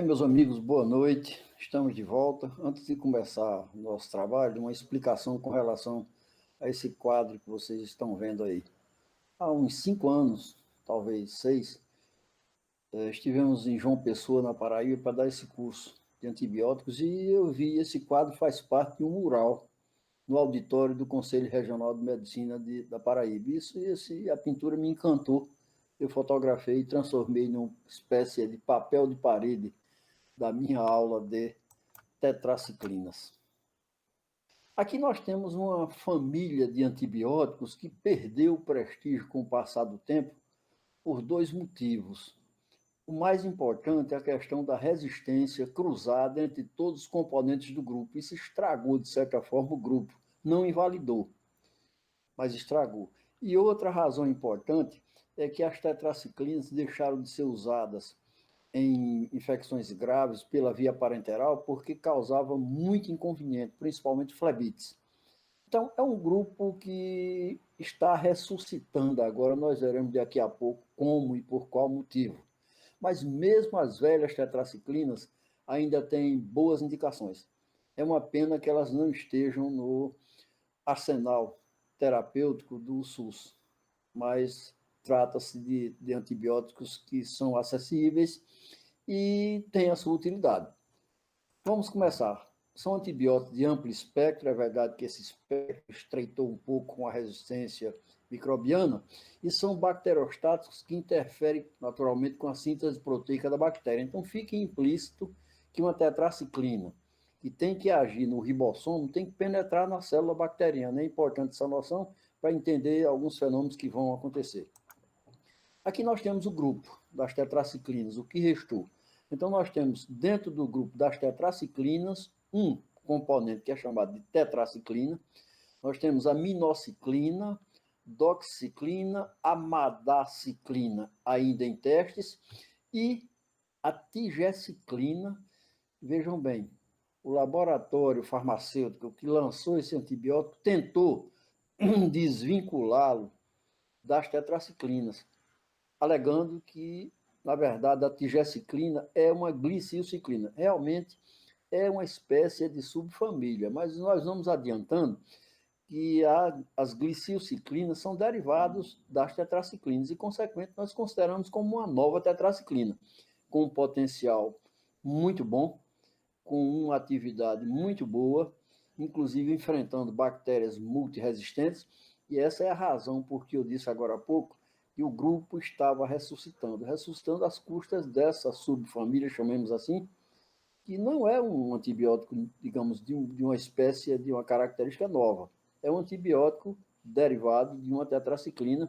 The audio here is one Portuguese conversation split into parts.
Meus amigos, boa noite. Estamos de volta. Antes de começar o nosso trabalho, uma explicação com relação a esse quadro que vocês estão vendo aí. Há uns 5 anos, talvez 6, estivemos em João Pessoa, na Paraíba, para dar esse curso de antibióticos e eu vi esse quadro faz parte de um mural no auditório do Conselho Regional de Medicina da Paraíba. A pintura me encantou. Eu fotografei e transformei numa espécie de papel de parede da minha aula de tetraciclinas. Aqui nós temos uma família de antibióticos que perdeu o prestígio com o passar do tempo por dois motivos. O mais importante é a questão da resistência cruzada entre todos os componentes do grupo. Isso estragou, de certa forma, o grupo. Não invalidou, mas estragou. E outra razão importante é que as tetraciclinas deixaram de ser usadas em infecções graves pela via parenteral porque causava muito inconveniente, principalmente flebites. Então, é um grupo que está ressuscitando agora, nós veremos daqui a pouco como e por qual motivo. Mas mesmo as velhas tetraciclinas ainda têm boas indicações. É uma pena que elas não estejam no arsenal terapêutico do SUS, mas trata-se de antibióticos que são acessíveis e têm a sua utilidade. Vamos começar. São antibióticos de amplo espectro, é verdade que esse espectro estreitou um pouco com a resistência microbiana, e são bacteriostáticos que interferem naturalmente com a síntese proteica da bactéria. Então fica implícito que uma tetraciclina, que tem que agir no ribossomo, tem que penetrar na célula bacteriana. É importante essa noção para entender alguns fenômenos que vão acontecer. Aqui nós temos o grupo das tetraciclinas, o que restou. Então, nós temos dentro do grupo das tetraciclinas um componente que é chamado de tetraciclina. Nós temos a minociclina, doxiciclina, amadaciclina, ainda em testes, e a tigeciclina. Vejam bem, o laboratório farmacêutico que lançou esse antibiótico tentou desvinculá-lo das tetraciclinas, alegando que, na verdade, a tigeciclina é uma glicilciclina. Realmente é uma espécie de subfamília, mas nós vamos adiantando que as glicilciclinas são derivados das tetraciclinas e, consequentemente, nós consideramos como uma nova tetraciclina, com um potencial muito bom, com uma atividade muito boa, inclusive enfrentando bactérias multiresistentes, e essa é a razão por que eu disse agora há pouco que o grupo estava ressuscitando às custas dessa subfamília, chamemos assim, que não é um antibiótico, digamos, de uma espécie, de uma característica nova. É um antibiótico derivado de uma tetraciclina,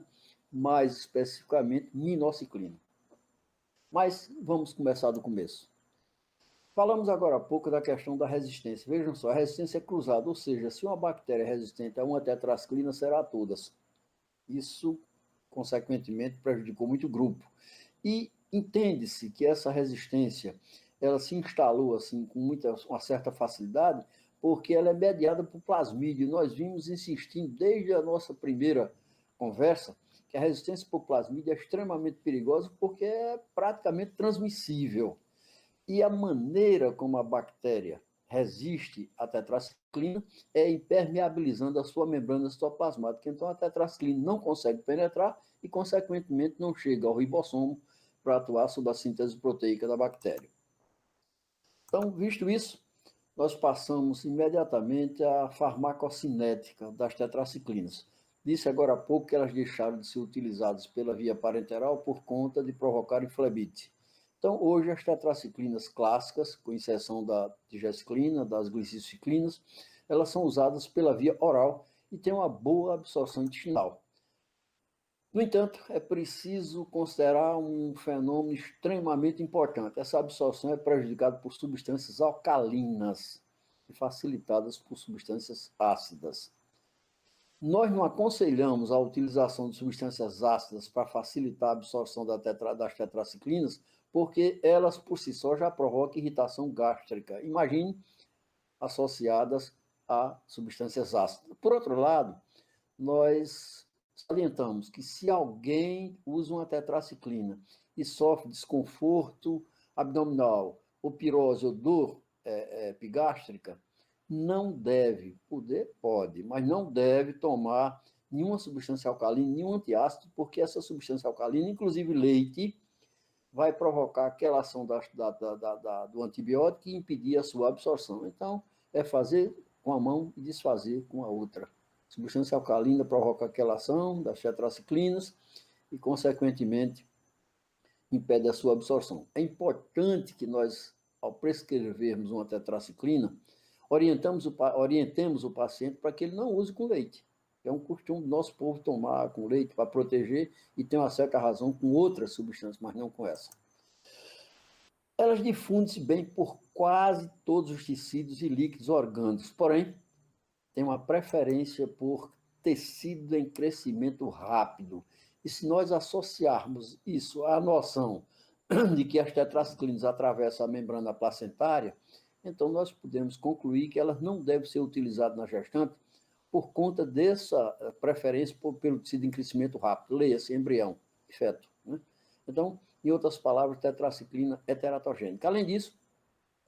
mais especificamente minociclina. Mas vamos começar do começo. Falamos agora há pouco da questão da resistência. Vejam só, a resistência é cruzada, ou seja, se uma bactéria é resistente a uma tetraciclina, será a todas. Isso, consequentemente, prejudicou muito o grupo. E entende-se que essa resistência ela se instalou assim com uma certa facilidade, porque ela é mediada por plasmídio. Nós vimos insistindo desde a nossa primeira conversa que a resistência por plasmídio é extremamente perigosa porque é praticamente transmissível. E a maneira como a bactéria resiste à tetraciclina é impermeabilizando a sua membrana citoplasmática. Então, a tetraciclina não consegue penetrar e, consequentemente, não chega ao ribossomo para atuar sobre a síntese proteica da bactéria. Então, visto isso, nós passamos imediatamente à farmacocinética das tetraciclinas. Disse agora há pouco que elas deixaram de ser utilizadas pela via parenteral por conta de provocar flebite. Então, hoje, as tetraciclinas clássicas, com exceção da tigeciclina, das gliciciclinas, elas são usadas pela via oral e têm uma boa absorção intestinal. No entanto, é preciso considerar um fenômeno extremamente importante. Essa absorção é prejudicada por substâncias alcalinas e facilitadas por substâncias ácidas. Nós não aconselhamos a utilização de substâncias ácidas para facilitar a absorção das tetraciclinas, porque elas por si só já provocam irritação gástrica. Imagine associadas a substâncias ácidas. Por outro lado, nós salientamos que se alguém usa uma tetraciclina e sofre desconforto abdominal ou pirose ou dor epigástrica, não deve, pode, mas não deve tomar nenhuma substância alcalina, nenhum antiácido, porque essa substância alcalina, inclusive leite, vai provocar aquela ação do antibiótico e impedir a sua absorção. Então, é fazer com a mão e desfazer com a outra. A substância alcalina provoca aquela ação das tetraciclinas e, consequentemente, impede a sua absorção. É importante que nós, ao prescrevermos uma tetraciclina, orientemos o paciente para que ele não use com leite. É um costume do nosso povo tomar com leite para proteger e tem uma certa razão com outras substâncias, mas não com essa. Elas difundem-se bem por quase todos os tecidos e líquidos orgânicos, porém, tem uma preferência por tecido em crescimento rápido. E se nós associarmos isso à noção de que as tetraciclinas atravessam a membrana placentária, então nós podemos concluir que elas não devem ser utilizadas na gestante por conta dessa preferência pelo tecido em crescimento rápido, leia-se embrião e feto. Né? Então, em outras palavras, tetraciclina é teratogênica. Além disso,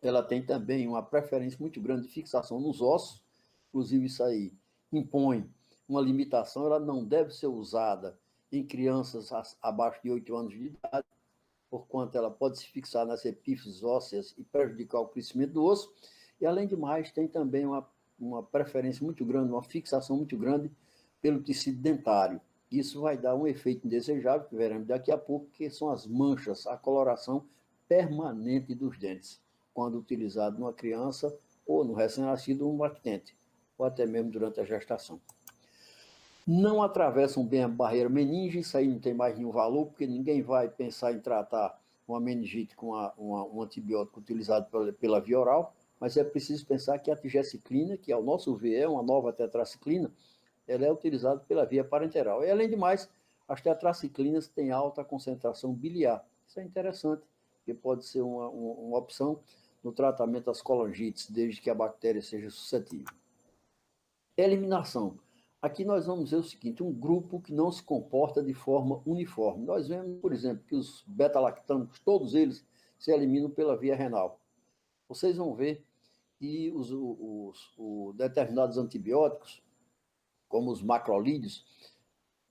ela tem também uma preferência muito grande de fixação nos ossos, inclusive isso aí impõe uma limitação, ela não deve ser usada em crianças abaixo de 8 anos de idade, porquanto ela pode se fixar nas epífises ósseas e prejudicar o crescimento do osso, e além de mais, tem também uma preferência muito grande, uma fixação muito grande pelo tecido dentário. Isso vai dar um efeito indesejável, que veremos daqui a pouco, que são as manchas, a coloração permanente dos dentes, quando utilizado numa criança ou no recém-nascido, um lactente, ou até mesmo durante a gestação. Não atravessam bem a barreira meninge, isso aí não tem mais nenhum valor, porque ninguém vai pensar em tratar uma meningite com um antibiótico utilizado pela via oral, mas é preciso pensar que a tigeciclina, que ao nosso ver é uma nova tetraciclina, ela é utilizada pela via parenteral. E, além de mais, as tetraciclinas têm alta concentração biliar. Isso é interessante, porque pode ser uma opção no tratamento das colangites, desde que a bactéria seja suscetível. Eliminação. Aqui nós vamos ver o seguinte, um grupo que não se comporta de forma uniforme. Nós vemos, por exemplo, que os beta-lactâmicos, todos eles, se eliminam pela via renal. Vocês vão ver que os determinados antibióticos, como os macrolídeos,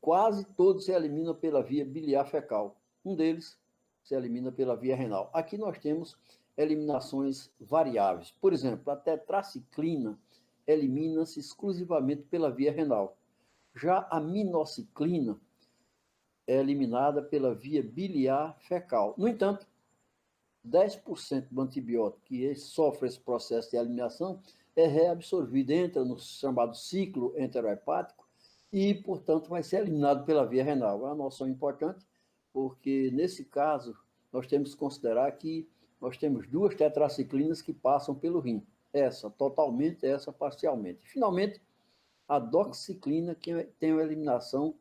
quase todos se eliminam pela via biliar fecal. Um deles se elimina pela via renal. Aqui nós temos eliminações variáveis. Por exemplo, a tetraciclina elimina-se exclusivamente pela via renal. Já a minociclina é eliminada pela via biliar fecal. No entanto, 10% do antibiótico que sofre esse processo de eliminação é reabsorvido, entra no chamado ciclo enterohepático e, portanto, vai ser eliminado pela via renal. É uma noção importante, porque, nesse caso, nós temos que considerar que nós temos duas tetraciclinas que passam pelo rim. Essa totalmente, essa parcialmente. Finalmente, a doxiciclina, que tem uma eliminação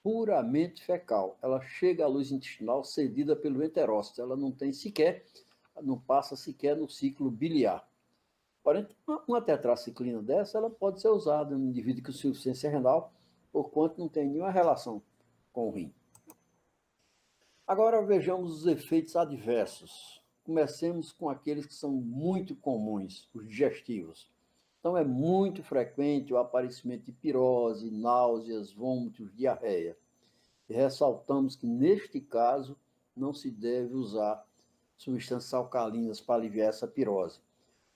puramente fecal. Ela chega à luz intestinal cedida pelo enterócito. Ela não passa sequer no ciclo biliar. Porém, uma tetraciclina dessa, ela pode ser usada no indivíduo com insuficiência renal, porquanto não tem nenhuma relação com o rim. Agora vejamos os efeitos adversos. Comecemos com aqueles que são muito comuns, os digestivos. Então, é muito frequente o aparecimento de pirose, náuseas, vômitos, diarreia. E ressaltamos que, neste caso, não se deve usar substâncias alcalinas para aliviar essa pirose.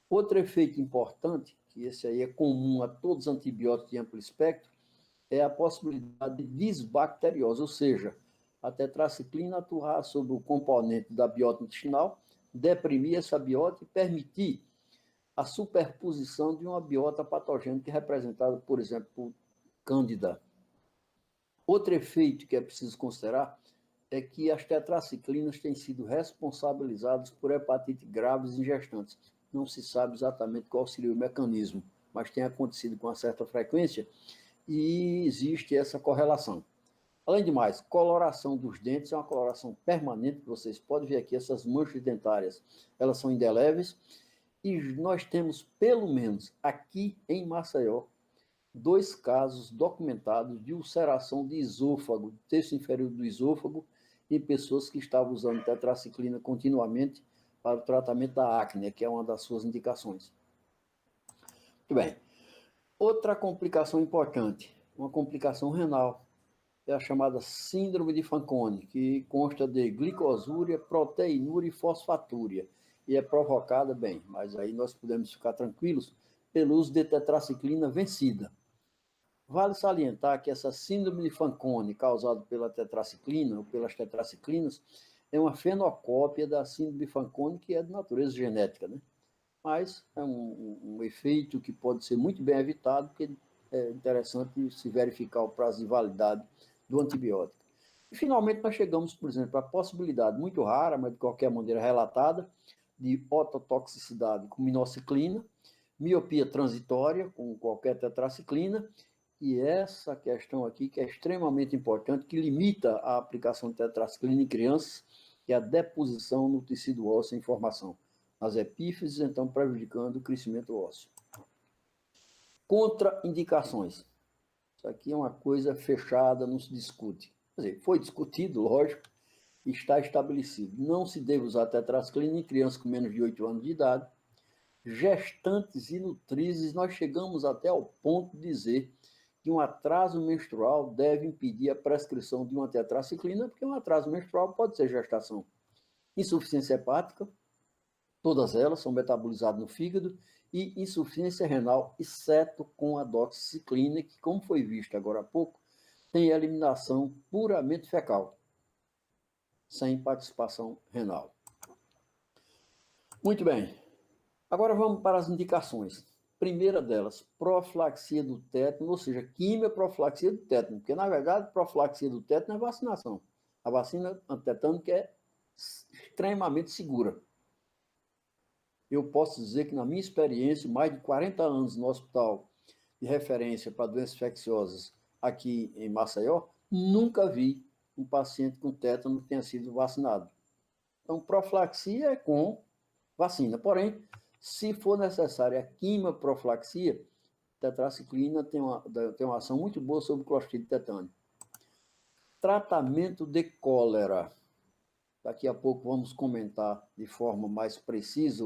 Outro efeito importante, que esse aí é comum a todos os antibióticos de amplo espectro, é a possibilidade de desbacteriose, ou seja, a tetraciclina atuar sobre o componente da biota intestinal, deprimir essa biota e permitir a superposição de uma biota patogênica representada, por exemplo, por Cândida. Outro efeito que é preciso considerar é que as tetraciclinas têm sido responsabilizadas por hepatite graves em gestantes. Não se sabe exatamente qual seria o mecanismo, mas tem acontecido com uma certa frequência e existe essa correlação. Além de mais, coloração dos dentes é uma coloração permanente, vocês podem ver aqui essas manchas dentárias, elas são indeléveis, e nós temos, pelo menos aqui em Maceió, 2 casos documentados de ulceração de esôfago, terço inferior do esôfago, em pessoas que estavam usando tetraciclina continuamente para o tratamento da acne, que é uma das suas indicações. Muito bem. Outra complicação importante, uma complicação renal, é a chamada síndrome de Fanconi, que consta de glicosúria, proteinúria e fosfatúria, e é provocada, bem, mas aí nós podemos ficar tranquilos, pelo uso de tetraciclina vencida. Vale salientar que essa síndrome de Fanconi, causada pela tetraciclina ou pelas tetraciclinas, é uma fenocópia da síndrome de Fanconi, que é de natureza genética, né? Mas é um efeito que pode ser muito bem evitado, porque é interessante se verificar o prazo de validade do antibiótico. E, finalmente, nós chegamos, por exemplo, à possibilidade muito rara, mas de qualquer maneira relatada, de ototoxicidade com minoxiclina, miopia transitória com qualquer tetraciclina, e essa questão aqui que é extremamente importante, que limita a aplicação de tetraciclina em crianças, que é a deposição no tecido ósseo em formação, nas epífises, então prejudicando o crescimento ósseo. Contraindicações. Isso aqui é uma coisa fechada, não se discute. Quer dizer, foi discutido, lógico, está estabelecido. Não se deve usar tetraciclina em crianças com menos de 8 anos de idade. Gestantes e nutrizes, nós chegamos até ao ponto de dizer que um atraso menstrual deve impedir a prescrição de uma tetraciclina, porque um atraso menstrual pode ser gestação. Insuficiência hepática, todas elas são metabolizadas no fígado, e insuficiência renal, exceto com a doxiciclina, que, como foi visto agora há pouco, tem eliminação puramente fecal, sem participação renal. Muito bem. Agora vamos para as indicações. Primeira delas, profilaxia do tétano, ou seja, quimioprofilaxia do tétano, porque, na verdade, profilaxia do tétano é vacinação. A vacina antitetânica é extremamente segura. Eu posso dizer que, na minha experiência, mais de 40 anos no hospital de referência para doenças infecciosas aqui em Maceió, nunca vi um paciente com tétano que tenha sido vacinado. Então, profilaxia é com vacina. Porém, se for necessária a quimioprofilaxia, tetraciclina tem uma ação muito boa sobre o Clostridium tetani. Tratamento de cólera. Daqui a pouco vamos comentar de forma mais precisa,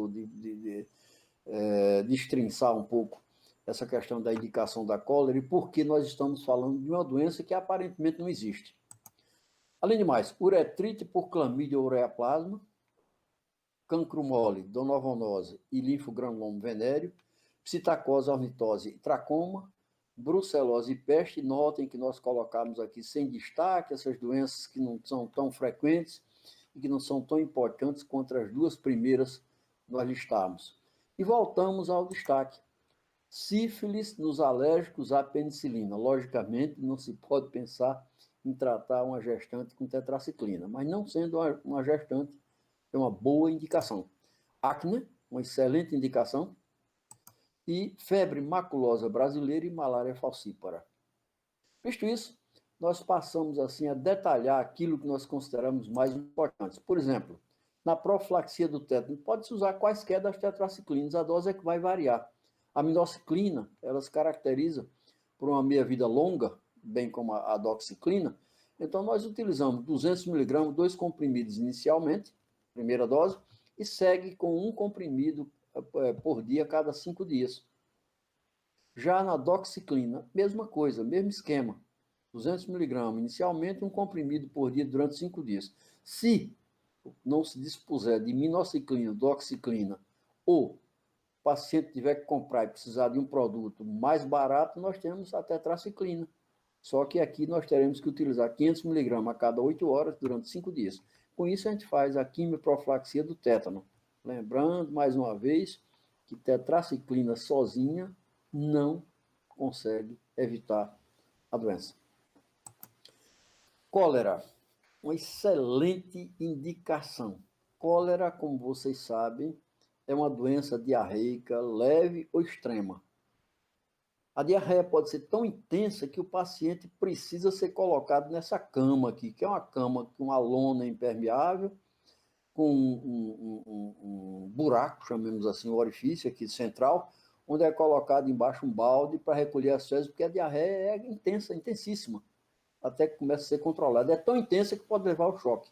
destrinçar um pouco essa questão da indicação da cólera e por que nós estamos falando de uma doença que aparentemente não existe. Além de mais, uretrite por clamídia ou ureaplasma, cancro mole, donovonose e linfogranuloma venéreo, psitacose, ornitose e tracoma, brucelose e peste. Notem que nós colocamos aqui sem destaque essas doenças que não são tão frequentes e que não são tão importantes quanto as duas primeiras nós listamos. E voltamos ao destaque. Sífilis nos alérgicos à penicilina. Logicamente, não se pode pensar em tratar uma gestante com tetraciclina, mas não sendo uma gestante, é uma boa indicação. Acne, uma excelente indicação, e febre maculosa brasileira e malária falcípara. Visto isso, nós passamos assim a detalhar aquilo que nós consideramos mais importantes. Por exemplo, na profilaxia do tétano, pode-se usar quaisquer das tetraciclinas, a dose é que vai variar. A minoxiclina, ela se caracteriza por uma meia-vida longa, bem como a doxiclina, então nós utilizamos 200 mg, 2 comprimidos inicialmente, primeira dose, e segue com um comprimido por dia a cada 5 dias. Já na doxiclina, mesma coisa, mesmo esquema. 200 mg inicialmente, um comprimido por dia durante 5 dias. Se não se dispuser de minoxiclina, doxiclina, ou o paciente tiver que comprar e precisar de um produto mais barato, nós temos a tetraciclina. Só que aqui nós teremos que utilizar 500 mg a cada 8 horas durante 5 dias. Com isso, a gente faz a quimioprofilaxia do tétano. Lembrando, mais uma vez, que tetraciclina sozinha não consegue evitar a doença. Cólera, uma excelente indicação. Cólera, como vocês sabem, é uma doença diarreica leve ou extrema. A diarreia pode ser tão intensa que o paciente precisa ser colocado nessa cama aqui, que é uma cama com uma lona impermeável, com um buraco, chamemos assim, um orifício aqui central, onde é colocado embaixo um balde para recolher as fezes, porque a diarreia é intensa, intensíssima, até que começa a ser controlada. É tão intensa que pode levar ao choque.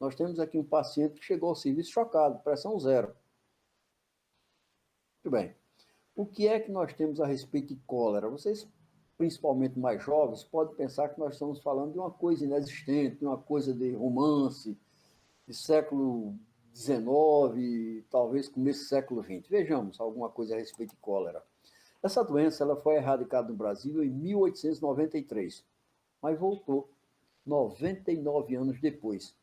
Nós temos aqui um paciente que chegou ao serviço chocado, pressão zero. Muito bem. O que é que nós temos a respeito de cólera? Vocês, principalmente mais jovens, podem pensar que nós estamos falando de uma coisa inexistente, de uma coisa de romance, de século XIX, talvez começo do século XX. Vejamos alguma coisa a respeito de cólera. Essa doença ela foi erradicada no Brasil em 1893, mas voltou 99 anos depois,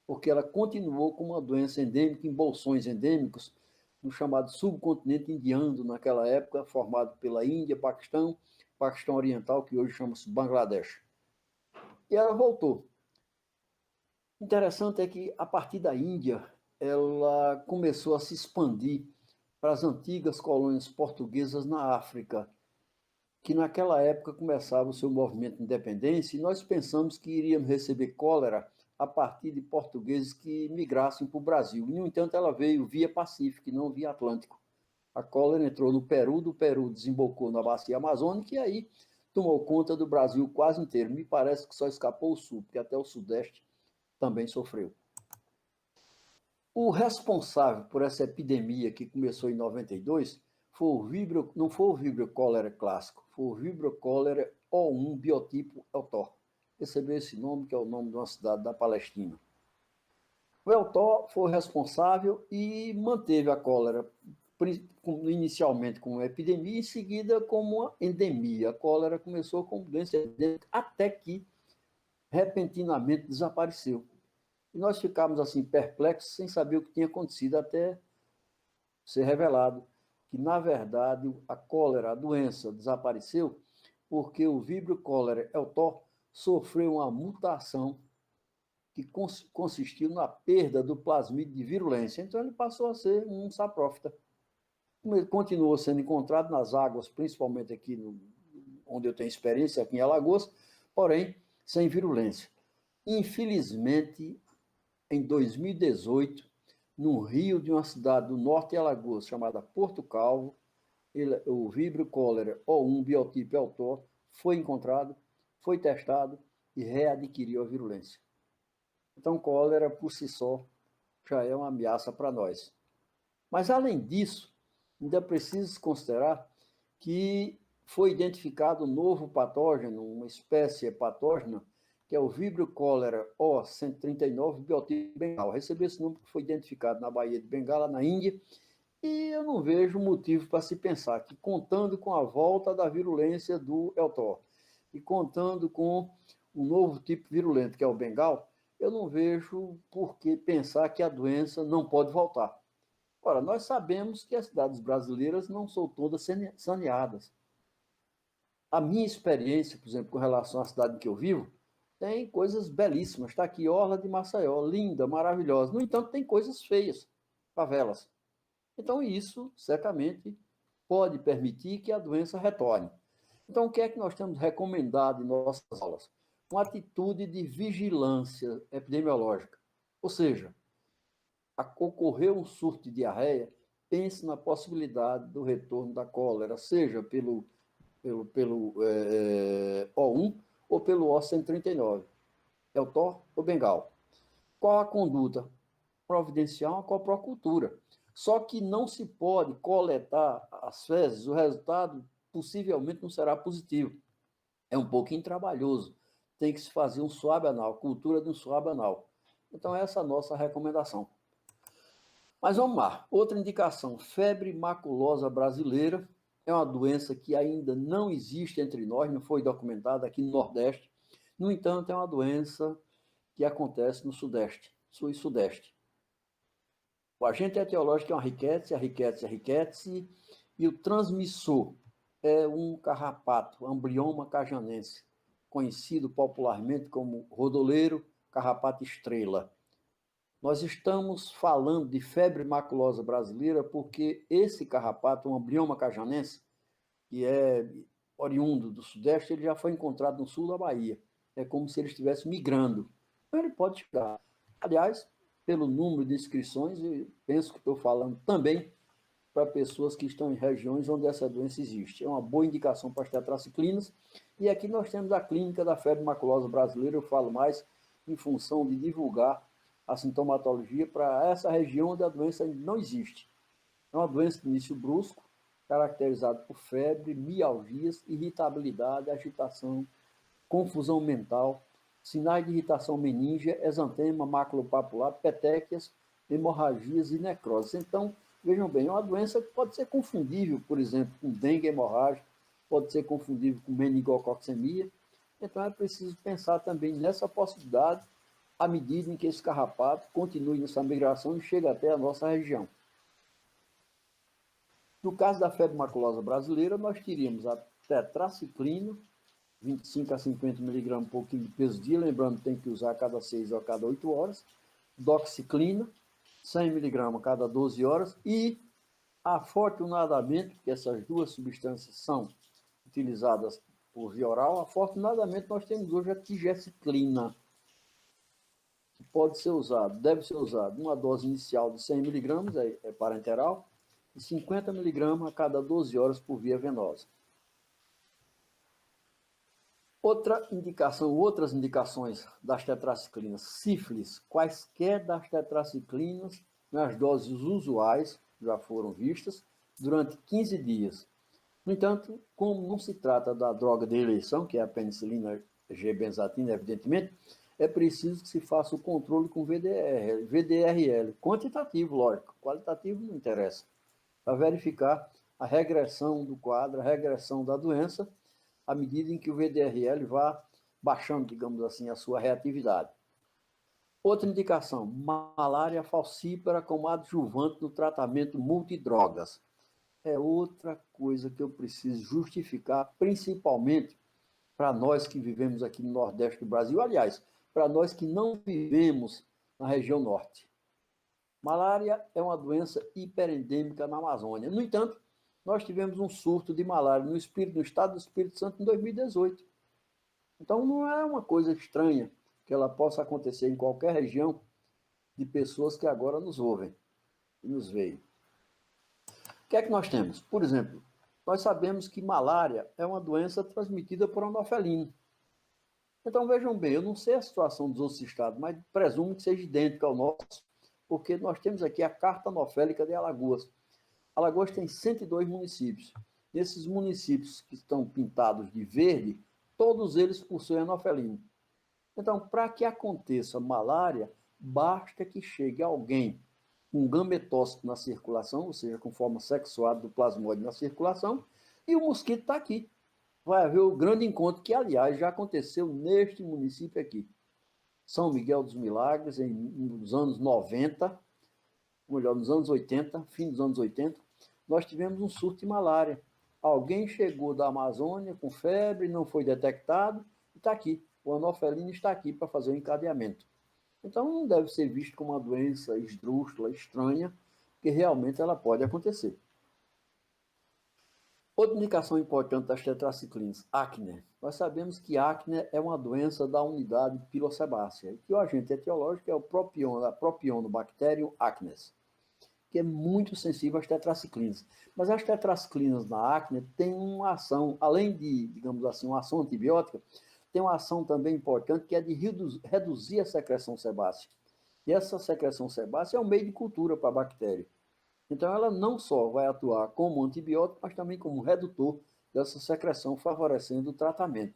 porque ela continuou como uma doença endêmica em bolsões endêmicos no chamado subcontinente indiano, naquela época, formado pela Índia, Paquistão, Paquistão Oriental, que hoje chama-se Bangladesh. E ela voltou. Interessante é que, a partir da Índia, ela começou a se expandir para as antigas colônias portuguesas na África, que naquela época começava o seu movimento de independência, e nós pensamos que iríamos receber cólera a partir de portugueses que migrassem para o Brasil. No entanto, ela veio via Pacífico e não via Atlântico. A cólera entrou no Peru, do Peru desembocou na bacia amazônica e aí tomou conta do Brasil quase inteiro. Me parece que só escapou o sul, porque até o sudeste também sofreu. O responsável por essa epidemia que começou em 92 não foi o Vibrio cólera clássico, foi o Vibrio cólera O1 biotipo Eltor. Recebeu esse nome, que é o nome de uma cidade da Palestina. O Eltor foi responsável e manteve a cólera inicialmente como uma epidemia, em seguida como uma endemia. A cólera começou como doença endêmica até que repentinamente desapareceu. E nós ficamos assim perplexos, sem saber o que tinha acontecido, até ser revelado que, na verdade, a cólera, a doença, desapareceu porque o Vibrio cólera Eltor sofreu uma mutação que consistiu na perda do plasmídio de virulência. Então, ele passou a ser um saprófita. Ele continuou sendo encontrado nas águas, principalmente aqui onde eu tenho experiência, aqui em Alagoas, porém, sem virulência. Infelizmente, em 2018, no rio de uma cidade do norte de Alagoas, chamada Porto Calvo, o Vibrio cólera O1 biotipo Eltor foi encontrado, foi testado e readquiriu a virulência. Então, cólera, por si só, já é uma ameaça para nós. Mas, além disso, ainda precisa considerar que foi identificado um novo patógeno, uma espécie patógena, que é o Vibrio cólera O139 biotipo Bengal. Recebeu esse nome que foi identificado na Baía de Bengala, na Índia, e eu não vejo motivo para se pensar que, contando com a volta da virulência do Eltor e contando com um novo tipo virulento, que é o Bengal, eu não vejo por que pensar que a doença não pode voltar. Ora, nós sabemos que as cidades brasileiras não são todas saneadas. A minha experiência, por exemplo, com relação à cidade em que eu vivo, tem coisas belíssimas. Está aqui Orla de Maceió, linda, maravilhosa. No entanto, tem coisas feias, favelas. Então, isso, certamente, pode permitir que a doença retorne. Então, o que é que nós temos recomendado em nossas aulas? Uma atitude de vigilância epidemiológica. Ou seja, ocorreu um surto de diarreia, pense na possibilidade do retorno da cólera, seja pelo O1 ou pelo O139, Eltor ou Bengal. Qual a conduta? Providenciar uma coprocultura. Só que não se pode coletar as fezes, o resultado possivelmente não será positivo. É um pouquinho trabalhoso. Tem que se fazer um swab anal, cultura de um swab anal. Então, essa é a nossa recomendação. Mas vamos lá. Outra indicação, febre maculosa brasileira. É uma doença que ainda não existe entre nós, não foi documentada aqui no Nordeste. No entanto, é uma doença que acontece no Sudeste, Sul e Sudeste. O agente etiológico é uma rickettsii, e o transmissor é um carrapato, Amblioma cajanense, conhecido popularmente como rodoleiro, carrapato estrela. Nós estamos falando de febre maculosa brasileira porque esse carrapato, o Amblioma cajanense, que é oriundo do Sudeste, ele já foi encontrado no sul da Bahia. É como se ele estivesse migrando. Então, ele pode chegar. Aliás, pelo número de inscrições, eu penso que estou falando também para pessoas que estão em regiões onde essa doença existe. É uma boa indicação para as tetraciclinas. E aqui nós temos a clínica da febre maculosa brasileira. Eu falo mais em função de divulgar a sintomatologia para essa região onde a doença ainda não existe. É uma doença de início brusco, caracterizada por febre, mialgias, irritabilidade, agitação, confusão mental, sinais de irritação meníngea, exantema, maculopapular, petequias, hemorragias e necroses. Então, vejam bem, é uma doença que pode ser confundível, por exemplo, com dengue hemorrágica, pode ser confundível com meningococcemia. Então, é preciso pensar também nessa possibilidade à medida em que esse carrapato continue nessa migração e chega até a nossa região. No caso da febre maculosa brasileira, nós teríamos a tetraciclina, 25 a 50 miligramas por quilo de peso dia, lembrando que tem que usar a cada 6 ou a cada 8 horas, doxiciclina, 100 miligramas a cada 12 horas, e, afortunadamente, que essas duas substâncias são utilizadas por via oral, afortunadamente nós temos hoje a tigeciclina, que pode ser usado, deve ser usado, uma dose inicial de 100 miligramas, é parenteral, e 50 miligramas a cada 12 horas por via venosa. Outras indicações das tetraciclinas, sífilis, quaisquer das tetraciclinas, nas doses usuais, já foram vistas, durante 15 dias. No entanto, como não se trata da droga de eleição, que é a penicilina G-benzatina, evidentemente, é preciso que se faça o controle com VDRL, quantitativo, lógico, qualitativo não interessa, para verificar a regressão do quadro, a regressão da doença, à medida em que o VDRL vá baixando, digamos assim, a sua reatividade. Outra indicação, malária falcípara como adjuvante no tratamento multidrogas. É outra coisa que eu preciso justificar, principalmente para nós que vivemos aqui no Nordeste do Brasil, aliás, para nós que não vivemos na região Norte. Malária é uma doença hiperendêmica na Amazônia. No entanto, nós tivemos um surto de malária no estado do Espírito Santo em 2018. Então, não é uma coisa estranha que ela possa acontecer em qualquer região de pessoas que agora nos ouvem e nos veem. O que é que nós temos? Por exemplo, nós sabemos que malária é uma doença transmitida por anofelino. Então, vejam bem, eu não sei a situação dos outros estados, mas presumo que seja idêntica ao nosso, porque nós temos aqui a Carta Anofélica de Alagoas. Alagoas tem 102 municípios. Nesses municípios que estão pintados de verde, todos eles possuem anofelino. Então, para que aconteça malária, basta que chegue alguém com gametócito na circulação, ou seja, com forma sexuada do plasmóide na circulação, e o mosquito está aqui. Vai haver o grande encontro, que, aliás, já aconteceu neste município aqui. São Miguel dos Milagres, nos anos 90, ou melhor, nos anos 80, fim dos anos 80, nós tivemos um surto de malária. Alguém chegou da Amazônia com febre, não foi detectado, e está aqui. O anofelino está aqui para fazer o encadeamento. Então, não deve ser visto como uma doença esdrúxula, estranha, porque realmente ela pode acontecer. Outra indicação importante das tetraciclinas, acne. Nós sabemos que acne é uma doença da unidade Pilosebácea, e que o agente etiológico é o Propionobacterium acnes, que é muito sensível às tetraciclinas. Mas as tetraciclinas na acne têm uma ação, além de, digamos assim, uma ação antibiótica, tem uma ação também importante que é de reduzir a secreção sebácea. E essa secreção sebácea é um meio de cultura para a bactéria. Então, ela não só vai atuar como antibiótico, mas também como redutor dessa secreção, favorecendo o tratamento.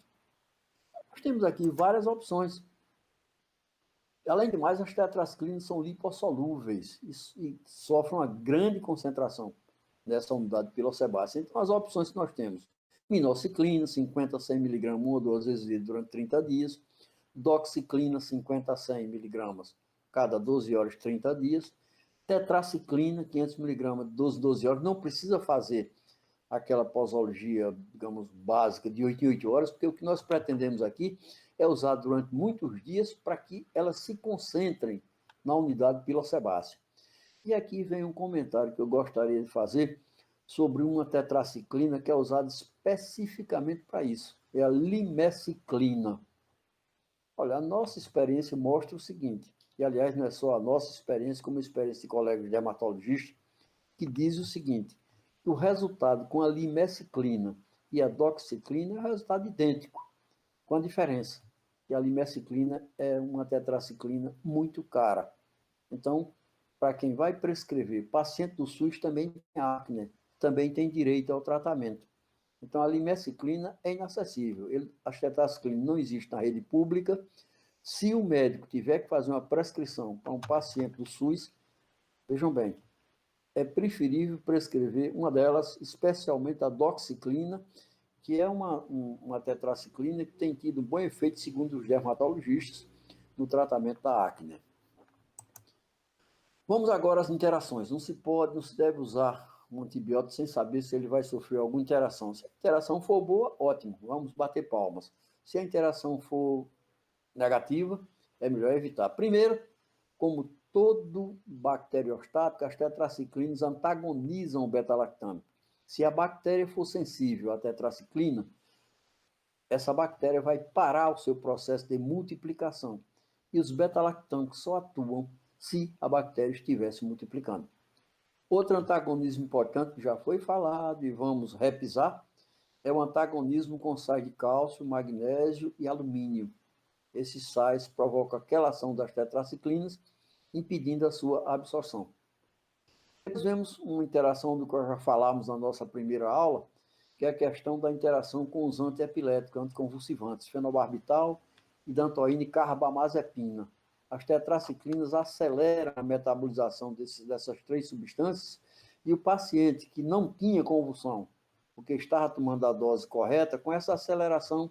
Nós temos aqui várias opções. Além de mais, as tetraciclinas são lipossolúveis e sofrem uma grande concentração nessa unidade pilosebácea. Então, as opções que nós temos: minociclina, 50 a 100 mg, uma ou duas vezes durante 30 dias. Doxiclina, 50 a 100 mg, cada 12 horas, 30 dias. Tetraciclina, 500 mg, 12 horas. Não precisa fazer aquela posologia, digamos, básica de 8 em 8 horas, porque o que nós pretendemos aqui é usar durante muitos dias para que elas se concentrem na unidade pilosebácea. E aqui vem um comentário que eu gostaria de fazer sobre uma tetraciclina que é usada especificamente para isso. É a limeciclina. Olha, a nossa experiência mostra o seguinte, e aliás não é só a nossa experiência, como a experiência de colegas dermatologistas, que diz o seguinte, que o resultado com a limeciclina e a doxiciclina é um resultado idêntico, com a diferença que a limeciclina é uma tetraciclina muito cara. Então, para quem vai prescrever, paciente do SUS também tem acne, também tem direito ao tratamento. Então, a limeciclina é inacessível. A tetraciclina não existe na rede pública. Se o médico tiver que fazer uma prescrição para um paciente do SUS, vejam bem, é preferível prescrever uma delas, especialmente a doxiciclina, que é uma tetraciclina que tem tido um bom efeito, segundo os dermatologistas, no tratamento da acne. Vamos agora às interações. Não se deve usar um antibiótico sem saber se ele vai sofrer alguma interação. Se a interação for boa, ótimo, vamos bater palmas. Se a interação for negativa, é melhor evitar. Primeiro, como todo bacteriostático, as tetraciclinas antagonizam o beta-lactame. Se a bactéria for sensível à tetraciclina, essa bactéria vai parar o seu processo de multiplicação. E os beta-lactâmicos só atuam se a bactéria estiver se multiplicando. Outro antagonismo importante que já foi falado e vamos repisar é o antagonismo com sais de cálcio, magnésio e alumínio. Esses sais provocam a quelação das tetraciclinas, impedindo a sua absorção. Nós vemos uma interação do que já falamos na nossa primeira aula, que é a questão da interação com os antiepiléticos, anticonvulsivantes, fenobarbital e dantoína e carbamazepina. As tetraciclinas aceleram a metabolização dessas três substâncias e o paciente que não tinha convulsão, porque estava tomando a dose correta, com essa aceleração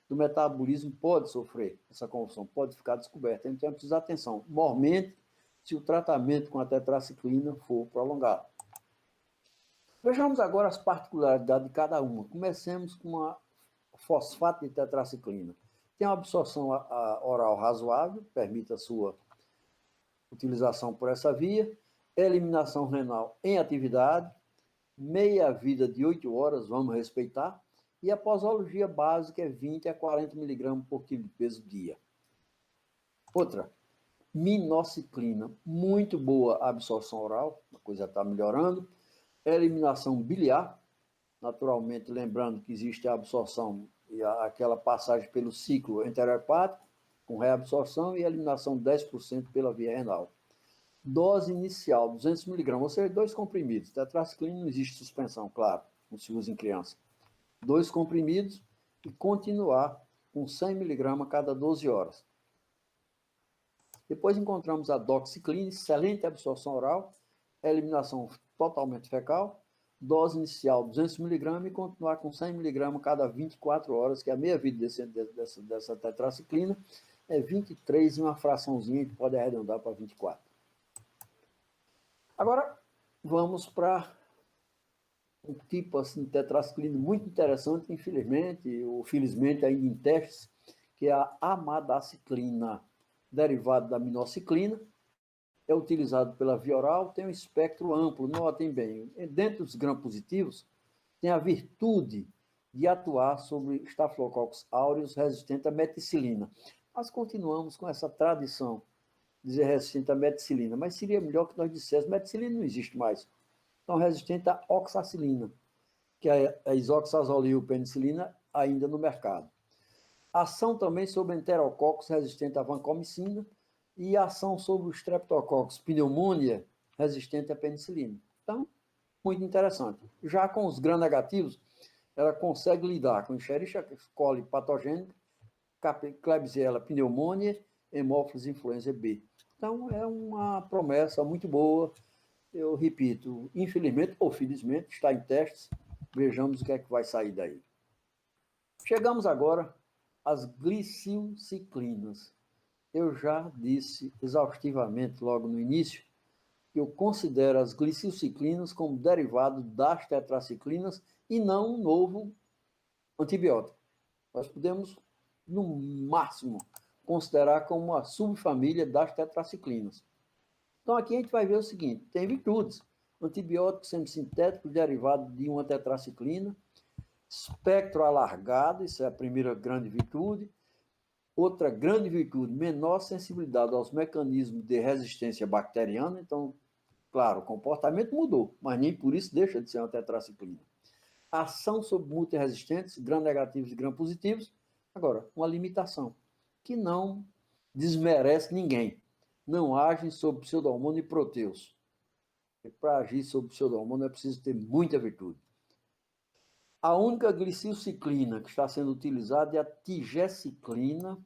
do metabolismo pode sofrer essa convulsão, pode ficar descoberta. Então, precisa de atenção. Mormente, se o tratamento com a tetraciclina for prolongado. Vejamos agora as particularidades de cada uma. Comecemos com a fosfato de tetraciclina. Tem uma absorção oral razoável, permite a sua utilização por essa via, eliminação renal em atividade, meia vida de 8 horas, vamos respeitar, e a posologia básica é 20 a 40 mg por quilo de peso dia. Outra, minociclina, muito boa absorção oral, a coisa está melhorando, eliminação biliar, naturalmente lembrando que existe a absorção e aquela passagem pelo ciclo enterohepático, com reabsorção e eliminação 10% pela via renal. Dose inicial, 200 mg, ou seja, 2 comprimidos. Tetraciclina não existe suspensão, claro, não se usa em criança. 2 comprimidos e continuar com 100 mg a cada 12 horas. Depois encontramos a doxiciclina, excelente absorção oral, eliminação totalmente fecal, dose inicial 200 mg e continuar com 100 mg a cada 24 horas, que é a meia-vida dessa tetraciclina é 23 e uma fraçãozinha que pode arredondar para 24. Agora, vamos para um tipo assim, de tetraciclina muito interessante, infelizmente, ou felizmente ainda em testes, que é a amadaciclina, derivado da minociclina, é utilizado pela via oral, tem um espectro amplo, notem bem, dentro dos gram-positivos, tem a virtude de atuar sobre Staphylococcus aureus resistente à meticilina. Nós continuamos com essa tradição de dizer resistente à meticilina, mas seria melhor que nós disséssemos, meticilina não existe mais, então resistente à oxacilina, que é a isoxazolil-penicilina ainda no mercado. Ação também sobre enterococcus resistente à vancomicina e ação sobre o streptococcus pneumonia resistente à penicilina. Então, muito interessante. Já com os gram-negativos, ela consegue lidar com Escherichia coli patogênica, Klebsiella pneumonia, Haemophilus influenza B. Então, é uma promessa muito boa. Eu repito, infelizmente ou felizmente, está em testes. Vejamos o que é que vai sair daí. Chegamos agora às glicilciclinas. Eu já disse exaustivamente logo no início que eu considero as glicilciclinas como derivado das tetraciclinas e não um novo antibiótico. Nós podemos, no máximo, considerar como uma subfamília das tetraciclinas. Então, aqui a gente vai ver o seguinte, tem virtudes. Antibiótico semissintético derivado de uma tetraciclina, espectro alargado, isso é a primeira grande virtude. Outra grande virtude, menor sensibilidade aos mecanismos de resistência bacteriana. Então, claro, o comportamento mudou, mas nem por isso deixa de ser uma tetraciclina. Ação sobre multiresistentes, gram-negativos e gram-positivos. Agora, uma limitação, que não desmerece ninguém. não agem sobre pseudo-hormônio e proteus. Para agir sobre pseudo-hormônio é preciso ter muita virtude. A única glicilciclina que está sendo utilizada é a tigeciclina,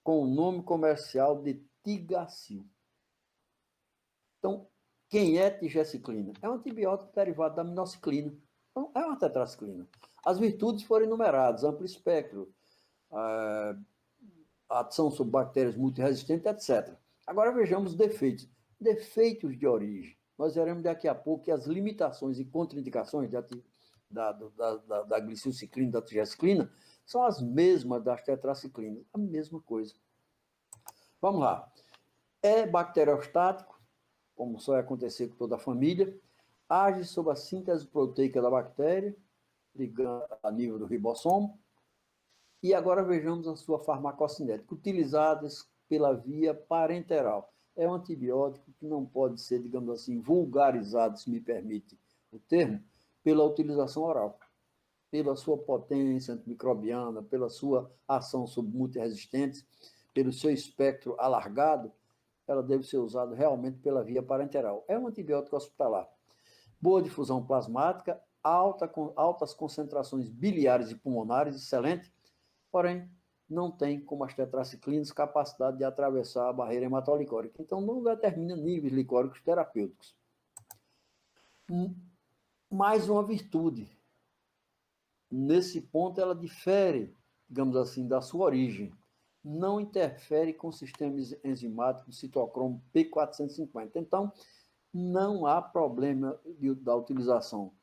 com o nome comercial de Tigacil. Então, quem é tigeciclina? É um antibiótico derivado da aminociclina. Então, é uma tetraciclina. As virtudes foram enumeradas, amplo espectro, ação sobre bactérias multiresistentes, etc. Agora vejamos defeitos. Defeitos de origem. Nós veremos daqui a pouco que as limitações e contraindicações da glicilciclina, da tigeciclina, são as mesmas das tetraciclinas, a mesma coisa. Vamos lá. É bacteriostático, como só vai acontecer com toda a família, age sobre a síntese proteica da bactéria, ligando a nível do ribossomo. E agora vejamos a sua farmacocinética, utilizadas pela via parenteral. É um antibiótico que não pode ser, digamos assim, vulgarizado, se me permite o termo, pela utilização oral, pela sua potência antimicrobiana, pela sua ação sobre multiresistentes, pelo seu espectro alargado, ela deve ser usada realmente pela via parenteral. É um antibiótico hospitalar. Boa difusão plasmática, altas concentrações biliares e pulmonares, excelente, porém, não tem, como as tetraciclinas, capacidade de atravessar a barreira hematolicórica. Então, não determina níveis licóricos terapêuticos. Mais uma virtude. Nesse ponto, ela difere, digamos assim, da sua origem. Não interfere com o sistema enzimático do citocromo P450. Então, não há problema da utilização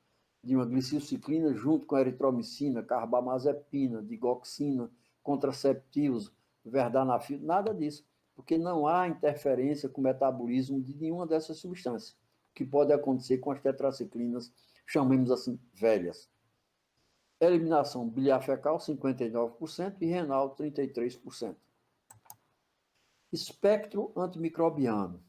de uma glicilciclina junto com a eritromicina, carbamazepina, digoxina, contraceptivos, verdanafil, nada disso, porque não há interferência com o metabolismo de nenhuma dessas substâncias, que pode acontecer com as tetraciclinas, chamemos assim, velhas. Eliminação biliar fecal, 59%, e renal, 33%. Espectro antimicrobiano.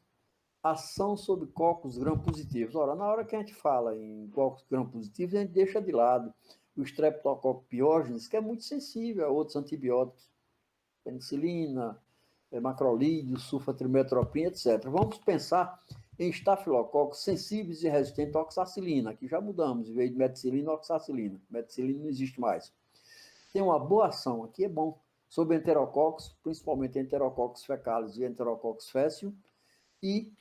Ação sobre cocos gram-positivos. Ora, na hora que a gente fala em cocos gram-positivos, a gente deixa de lado o Streptococcus pyogenes, que é muito sensível a outros antibióticos, penicilina, macrolídeo, sulfatrimetropina, etc. Vamos pensar em estafilococos sensíveis e resistentes à oxacilina, que já mudamos, em vez de meticilina, oxacilina. Meticilina não existe mais. Tem uma boa ação, aqui é bom, sobre enterococos, principalmente enterococos fecalis e enterococos faecium, e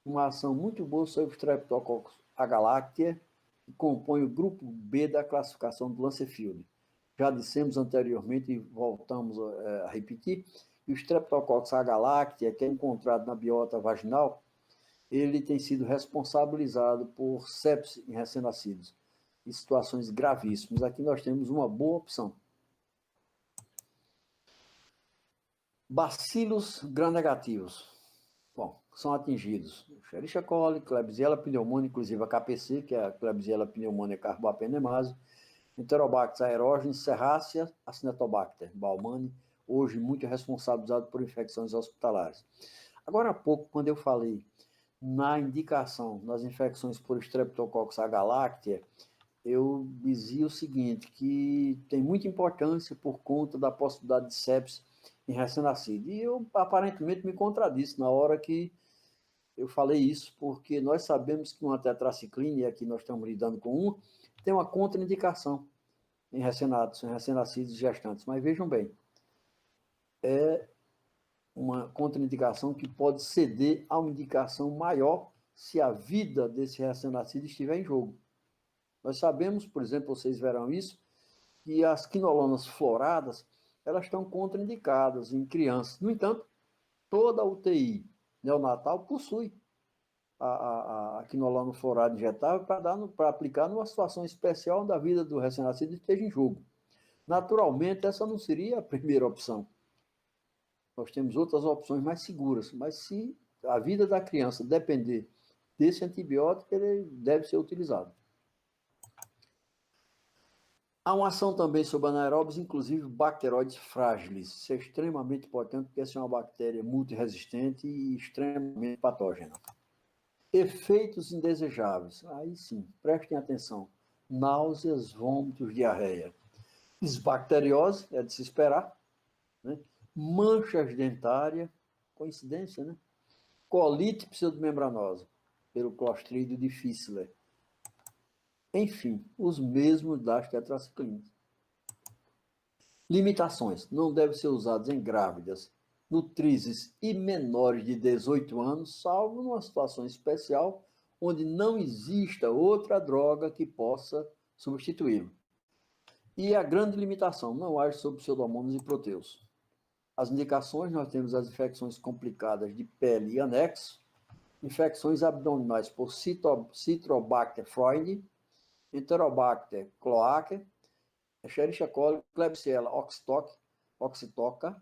uma ação muito boa sobre o Streptococcus agalactiae, que compõe o grupo B da classificação do Lancefield. Já dissemos anteriormente e voltamos a repetir, que o Streptococcus agalactiae, que é encontrado na biota vaginal, ele tem sido responsabilizado por sepse em recém-nascidos, em situações gravíssimas. Aqui nós temos uma boa opção. Bacilos gram-negativos. Bom, são atingidos Escherichia coli, Klebsiella pneumoniae, inclusive a KPC, que é a Klebsiella pneumoniae carbapenemase, Enterobacter aerogenes, Serrácea, Acinetobacter baumannii, hoje muito responsabilizado por infecções hospitalares. Agora há pouco, quando eu falei na indicação das infecções por Streptococcus agalactiae, eu dizia o seguinte, que tem muita importância por conta da possibilidade de sepse em recém-nascido. E eu, aparentemente, me contradisse na hora que eu falei isso, porque nós sabemos que uma tetraciclina, e aqui nós estamos lidando com uma, tem uma contraindicação em recém-nascidos e gestantes. Mas vejam bem, é uma contraindicação que pode ceder a uma indicação maior se a vida desse recém-nascido estiver em jogo. Nós sabemos, por exemplo, vocês verão isso, que as quinolonas floradas, elas estão contraindicadas em crianças. No entanto, toda a UTI neonatal possui a quinolona florada injetável para aplicar numa situação especial onde a vida do recém-nascido esteja em jogo. Naturalmente, essa não seria a primeira opção. Nós temos outras opções mais seguras, mas se a vida da criança depender desse antibiótico, ele deve ser utilizado. Há uma ação também sobre anaeróbios, inclusive bacteroides frágiles. Isso é extremamente importante, porque essa é uma bactéria multiresistente e extremamente patógena. Efeitos indesejáveis. Aí sim, prestem atenção. Náuseas, vômitos, diarreia. Desbacteriose, é de se esperar. Né? Manchas dentárias, coincidência, né? colite pseudomembranosa, pelo Clostridium difficile. Enfim, os mesmos das tetraciclinas. Limitações. Não devem ser usados em grávidas, nutrizes e menores de 18 anos, salvo numa situação especial onde não exista outra droga que possa substituí-lo. E a grande limitação, não age sobre pseudomônados e proteus. As indicações, nós temos as infecções complicadas de pele e anexo, infecções abdominais por Citrobacter freundii, Enterobacter cloacae, Escherichia coli, Klebsiella oxytoca,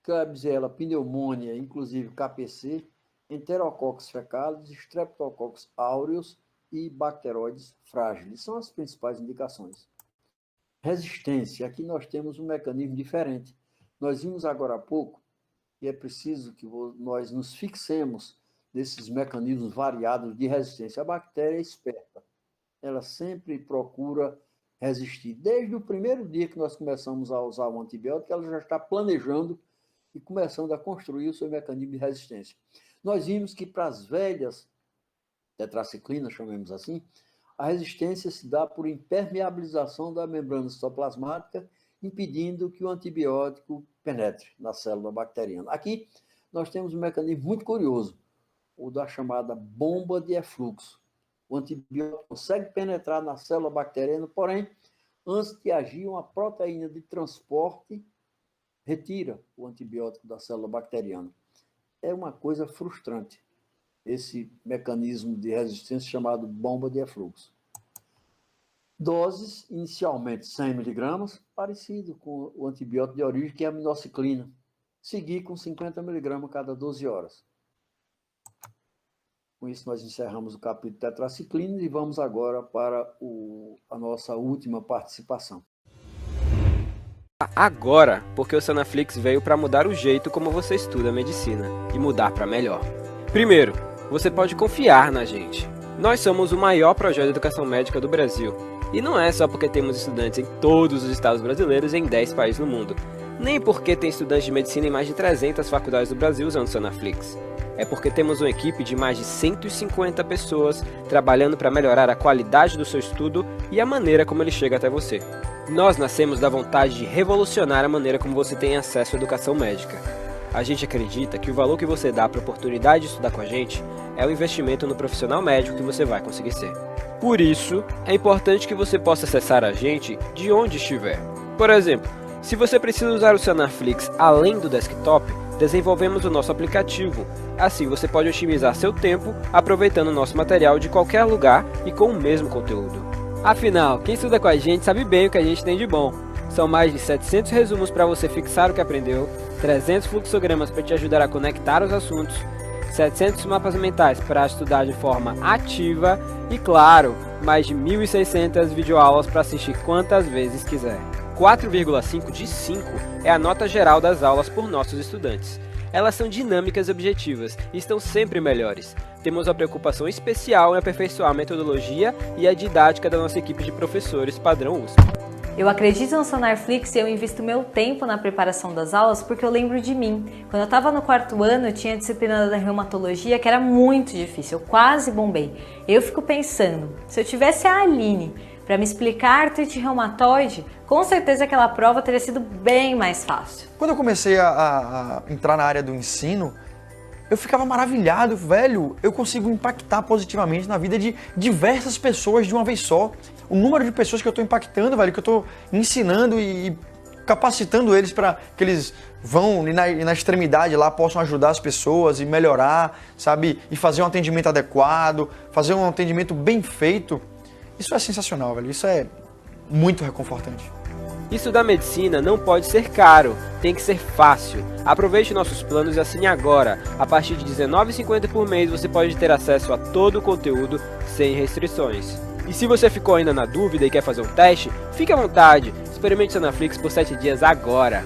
Klebsiella pneumoniae, inclusive KPC, Enterococcus fecalis, Streptococcus aureus e Bacteroides fragilis. São as principais indicações. Resistência. Aqui nós temos um mecanismo diferente. Nós vimos agora há pouco, e é preciso que nós nos fixemos nesses mecanismos variados de resistência. A bactéria é esperta. Ela sempre procura resistir. Desde o primeiro dia que nós começamos a usar o antibiótico, ela já está planejando e começando a construir o seu mecanismo de resistência. Nós vimos que para as velhas tetraciclinas, chamemos assim, a resistência se dá por impermeabilização da membrana citoplasmática, impedindo que o antibiótico penetre na célula bacteriana. Aqui nós temos um mecanismo muito curioso, o da chamada bomba de efluxo. O antibiótico consegue penetrar na célula bacteriana, porém, antes de agir, uma proteína de transporte retira o antibiótico da célula bacteriana. É uma coisa frustrante, esse mecanismo de resistência chamado bomba de efluxo. Doses, inicialmente 100 mg, parecido com o antibiótico de origem, que é a minoxiclina. Seguir com 50 mg cada 12 horas. Com isso, nós encerramos o capítulo tetraciclina e vamos agora para a nossa última participação. Agora, porque o Sanaflix veio para mudar o jeito como você estuda medicina e mudar para melhor. Primeiro, você pode confiar na gente. Nós somos o maior projeto de educação médica do Brasil. E não é só porque temos estudantes em todos os estados brasileiros e em 10 países no mundo. Nem porque tem estudantes de medicina em mais de 300 faculdades do Brasil usando o Sanaflix. É porque temos uma equipe de mais de 150 pessoas trabalhando para melhorar a qualidade do seu estudo e a maneira como ele chega até você. Nós nascemos da vontade de revolucionar a maneira como você tem acesso à educação médica. A gente acredita que o valor que você dá para a oportunidade de estudar com a gente é o investimento no profissional médico que você vai conseguir ser. Por isso, é importante que você possa acessar a gente de onde estiver. Por exemplo, se você precisa usar o Sanaflix além do desktop, desenvolvemos o nosso aplicativo. Assim você pode otimizar seu tempo aproveitando o nosso material de qualquer lugar e com o mesmo conteúdo. Afinal, quem estuda com a gente sabe bem o que a gente tem de bom. São mais de 700 resumos para você fixar o que aprendeu, 300 fluxogramas para te ajudar a conectar os assuntos, 700 mapas mentais para estudar de forma ativa e, claro, mais de 1.600 videoaulas para assistir quantas vezes quiser. 4,5 de 5 é a nota geral das aulas por nossos estudantes. Elas são dinâmicas e objetivas e estão sempre melhores. Temos uma preocupação especial em aperfeiçoar a metodologia e a didática da nossa equipe de professores padrão USP. Eu acredito no Sanaflix e eu invisto meu tempo na preparação das aulas porque eu lembro de mim. Quando eu estava no 4º ano, eu tinha a disciplina da reumatologia que era muito difícil, eu quase bombei. Eu fico pensando, se eu tivesse a Aline para me explicar artrite reumatoide, com certeza aquela prova teria sido bem mais fácil. Quando eu comecei a entrar na área do ensino, eu ficava maravilhado, velho, eu consigo impactar positivamente na vida de diversas pessoas de uma vez só. O número de pessoas que eu estou impactando, velho, que eu estou ensinando e capacitando eles para que eles vão na extremidade lá, possam ajudar as pessoas e melhorar, sabe? E fazer um atendimento adequado, fazer um atendimento bem feito. Isso é sensacional, velho. Isso é muito reconfortante. Estudar medicina não pode ser caro, tem que ser fácil. Aproveite nossos planos e assine agora. A partir de R$19,50 por mês você pode ter acesso a todo o conteúdo sem restrições. E se você ficou ainda na dúvida e quer fazer um teste, fique à vontade. Experimente o Sanaflix por 7 dias agora.